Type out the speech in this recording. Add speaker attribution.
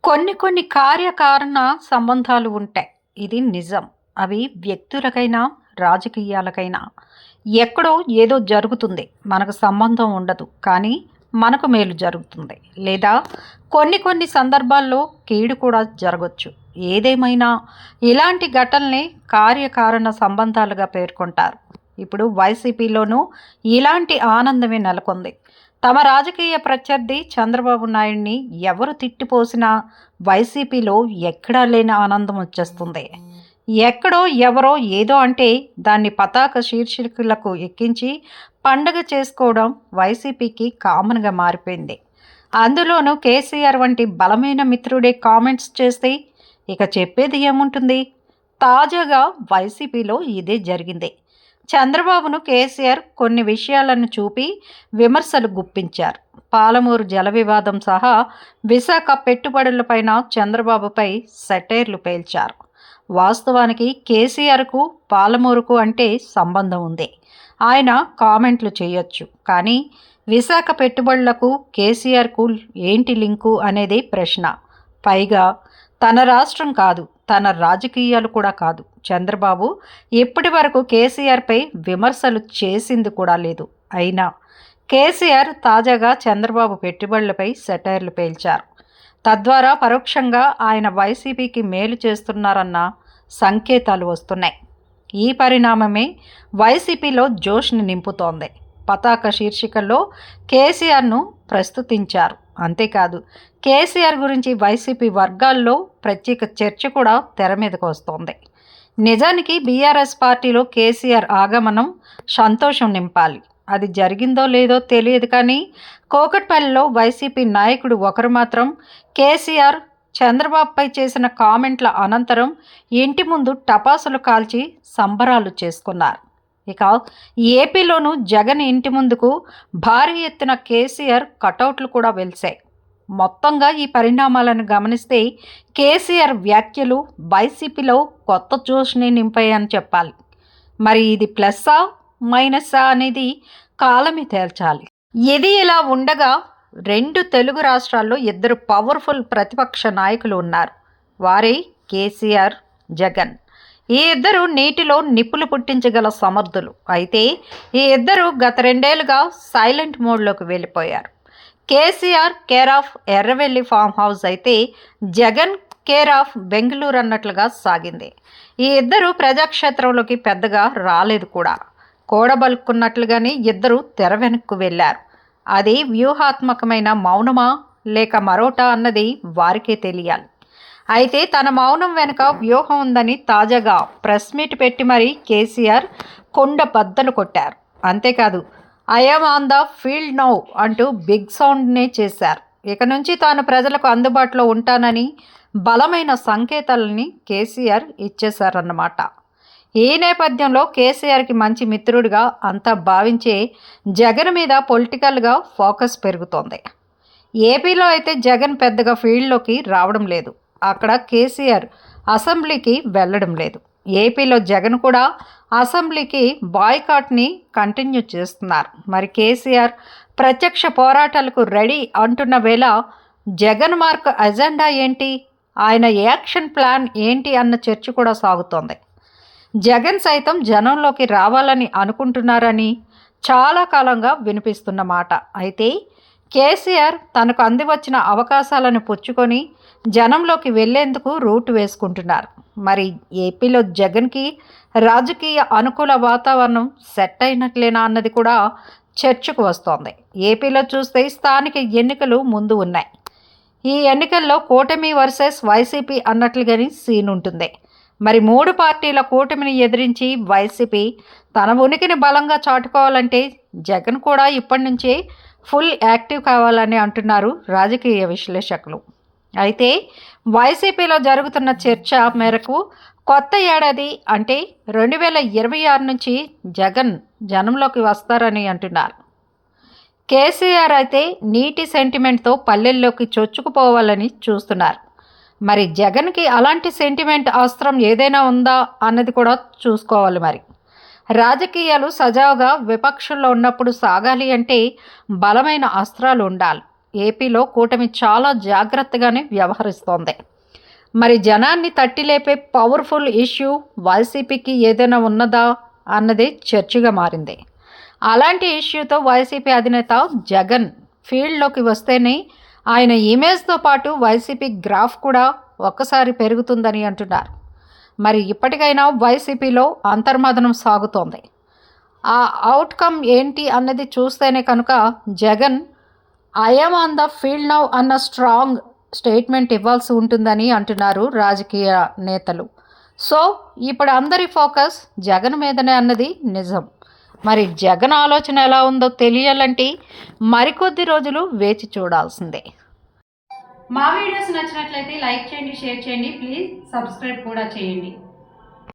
Speaker 1: కొన్ని కార్యకారణ సంబంధాలు ఉంటాయి. ఇది నిజం. అవి వ్యక్తులకైనా, రాజకీయాలకైనా ఎక్కడో ఏదో జరుగుతుంది. మనకు సంబంధం ఉండదు. కానీ మనకు మేలు జరుగుతుంది. లేదా కొన్ని సందర్భాల్లో కీడు కూడా జరగొచ్చు. ఏదేమైనా ఇలాంటి ఘటనల్ని కార్యకారణ సంబంధాలుగా పేర్కొంటారు. ఇప్పుడు వైసీపీలోనూ ఇలాంటి ఆనందమే నెలకొంది. తమ రాజకీయ ప్రత్యర్థి చంద్రబాబు నాయుడిని ఎవరు తిట్టిపోసినా వైసీపీలో ఎక్కడా లేని ఆనందం వచ్చేస్తుంది. ఎక్కడో ఎవరో ఏదో అంటే దాన్ని పతాక శీర్షికలకు ఎక్కించి పండగ చేసుకోవడం వైసీపీకి కామన్గా మారిపోయింది. అందులోనూ కేసీఆర్ వంటి బలమైన మిత్రుడే కామెంట్స్ చేస్తే ఇక చెప్పేది ఏముంటుంది? తాజాగా వైసీపీలో ఇదే జరిగింది. చంద్రబాబును కేసీఆర్ కొన్ని విషయాలను చూపి విమర్శలు గుప్పించారు. పాలమూరు జల వివాదం సహా విశాఖ పెట్టుబడులపైన చంద్రబాబుపై సెటైర్లు పేల్చారు. వాస్తవానికి కేసీఆర్కు పాలమూరుకు అంటే సంబంధం ఉంది. ఆయన కామెంట్లు చేయొచ్చు. కానీ విశాఖ పెట్టుబడులకు కేసీఆర్కు ఏంటి లింకు అనేది ప్రశ్న. పైగా తన రాష్ట్రం కాదు, తన రాజకీయాలు కూడా కాదు. చంద్రబాబు ఇప్పటి వరకు కేసీఆర్పై విమర్శలు చేసింది కూడా లేదు. అయినా కేసీఆర్ తాజాగా చంద్రబాబు పెట్టుబడులపై సెటైర్లు పేల్చారు. తద్వారా పరోక్షంగా ఆయన వైసీపీకి మేలు చేస్తున్నారన్న సంకేతాలు వస్తున్నాయి. ఈ పరిణామమే వైసీపీలో జోష్ని నింపుతోంది. పతాక శీర్షికల్లో కేసీఆర్ను ప్రస్తుతించారు. అంతేకాదు, కేసీఆర్ గురించి వైసీపీ వర్గాల్లో ప్రత్యేక చర్చ కూడా తెర మీదకు వస్తోంది. నిజానికి బీఆర్ఎస్ పార్టీలో కేసీఆర్ ఆగమనం సంతోషం నింపాలి. అది జరిగిందో లేదో తెలియదు. కానీ కూకట్పల్లిలో వైసీపీ నాయకుడు ఒకరు మాత్రం కేసీఆర్ చంద్రబాబుపై చేసిన కామెంట్ల అనంతరం ఇంటి ముందు టపాసులు కాల్చి సంబరాలు చేసుకున్నారు. ఇక ఏపీలోనూ జగన్ ఇంటి ముందుకు భారీ ఎత్తున కేసీఆర్ కటౌట్లు కూడా వెలిశాయి. మొత్తంగా ఈ పరిణామాలను గమనిస్తే కేసీఆర్ వ్యాఖ్యలు వైసీపీలో కొత్త జోష్ని నింపాయని చెప్పాలి. మరి ఇది ప్లస్సా మైనస్సా అనేది కాలమే తేల్చాలి. ఇది ఇలా ఉండగా రెండు తెలుగు రాష్ట్రాల్లో ఇద్దరు పవర్ఫుల్ ప్రతిపక్ష నాయకులు ఉన్నారు. వారే కేసీఆర్, జగన్. ఈ ఇద్దరు నీటిలో నిప్పులు పుట్టించగల సమర్థులు. అయితే ఈ ఇద్దరు గత 2 ఏళ్లుగా సైలెంట్ మోడ్లోకి వెళ్ళిపోయారు. KCR care of Erravelli farm house అయితే జగన్ కేర్ ఆఫ్ బెంగళూరు అన్నట్లుగా సాగింది. ఈ ఇద్దరు ప్రజాక్షేత్రంలోకి పెద్దగా రాలేదు కూడా. కూడబలుక్కున్నట్లుగానే ఇద్దరు తెర వెనక్కు వెళ్ళారు. అది వ్యూహాత్మకమైన మౌనమా లేక మరోటా అన్నది వారికే తెలియాలి. అయితే తన మౌనం వెనుక వ్యూహం ఉందని తాజాగా ప్రెస్ మీట్ పెట్టి మరీ కేసీఆర్ కొండ బద్దలు కొట్టారు. అంతేకాదు, I'm on the field now అంటూ బిగ్ సౌండ్నే చేశారు. ఇక నుంచి తాను ప్రజలకు అందుబాటులో ఉంటానని బలమైన సంకేతాలని కేసీఆర్ ఇచ్చేశారన్నమాట. ఈ నేపథ్యంలో కేసీఆర్కి మంచి మిత్రుడిగా అంతా భావించే జగన్ మీద పొలిటికల్గా ఫోకస్ పెరుగుతోంది. ఏపీలో అయితే జగన్ పెద్దగా ఫీల్డ్లోకి రావడం లేదు. అక్కడ కేసీఆర్ అసెంబ్లీకి వెళ్ళడం లేదు. ఏపీలో జగన్ కూడా అసెంబ్లీకి బాయ్కాట్ని కంటిన్యూ చేస్తున్నారు. మరి కేసీఆర్ ప్రత్యక్ష పోరాటాలకు రెడీ అంటున్న వేళ జగన్ మార్క్ అజెండా ఏంటి, ఆయన యాక్షన్ ప్లాన్ ఏంటి అన్న చర్చ కూడా సాగుతోంది. జగన్ సైతం జనంలోకి రావాలని అనుకుంటున్నారని చాలా కాలంగా వినిపిస్తున్న మాట. అయితే కేసీఆర్ తనకు అందివచ్చిన అవకాశాలను పుచ్చుకొని జనంలోకి వెళ్లేందుకు రూట్ వేసుకుంటున్నారు. మరి ఏపీలో జగన్కి రాజకీయ అనుకూల వాతావరణం సెట్ అయినట్లేనా అన్నది కూడా చర్చకు వస్తోంది. ఏపీలో చూస్తే స్థానిక ఎన్నికలు ముందు ఉన్నాయి. ఈ ఎన్నికల్లో కూటమి వర్సెస్ వైసీపీ అన్నట్లుగానే సీన్ ఉంటుంది. మరి 3 పార్టీల కూటమిని ఎదిరించి వైసీపీ తన ఉనికిని బలంగా చాటుకోవాలంటే జగన్ కూడా ఇప్పటి నుంచే ఫుల్ యాక్టివ్ కావాలని అంటున్నారు రాజకీయ విశ్లేషకులు. అయితే వైసీపీలో జరుగుతున్న చర్చ మేరకు కొత్త ఏడాది అంటే 2026 నుంచి జగన్ జనంలోకి వస్తారని అంటున్నారు. కేసీఆర్ అయితే నీటి సెంటిమెంట్తో పల్లెల్లోకి చొచ్చుకుపోవాలని చూస్తున్నారు. మరి జగన్కి అలాంటి సెంటిమెంట్ అస్త్రం ఏదైనా ఉందా అన్నది కూడా చూసుకోవాలి. మరి రాజకీయాలు సజావుగా విపక్షంలో ఉన్నప్పుడు సాగాలి అంటే బలమైన అస్త్రాలు ఉండాలి. ఏపీలో కూటమి చాలా జాగ్రత్తగానే వ్యవహరిస్తోంది. మరి జనాన్ని తట్టిలేపే పవర్ఫుల్ ఇష్యూ వైసీపీకి ఏదైనా ఉన్నదా అన్నదే చర్చగా మారింది. అలాంటి ఇష్యూతో వైసీపీ అధినేత జగన్ ఫీల్డ్లోకి వస్తేనే ఆయన ఇమేజ్తో పాటు వైసీపీ గ్రాఫ్ కూడా ఒక్కసారి పెరుగుతుందని అంటున్నారు. మరి ఇప్పటికైనా వైసీపీలో అంతర్మథనం సాగుతోంది. ఆ అవుట్కమ్ ఏంటి అన్నది చూస్తేనే కనుక Jagan I'm on the field now అన్న స్ట్రాంగ్ స్టేట్మెంట్ ఇవ్వాల్సి ఉంటుందని అంటున్నారు రాజకీయ నేతలు. సో ఇప్పుడు అందరి ఫోకస్ జగన్ మీదనే అన్నది నిజం. మరి జగన్ ఆలోచన ఎలా ఉందో తెలియాలంటే మరికొద్ది రోజులు వేచి చూడాల్సిందే. మా వీడియోస్ నచ్చినట్లయితే లైక్ చేయండి, షేర్ చేయండి, ప్లీజ్ సబ్స్క్రైబ్ కూడా చేయండి.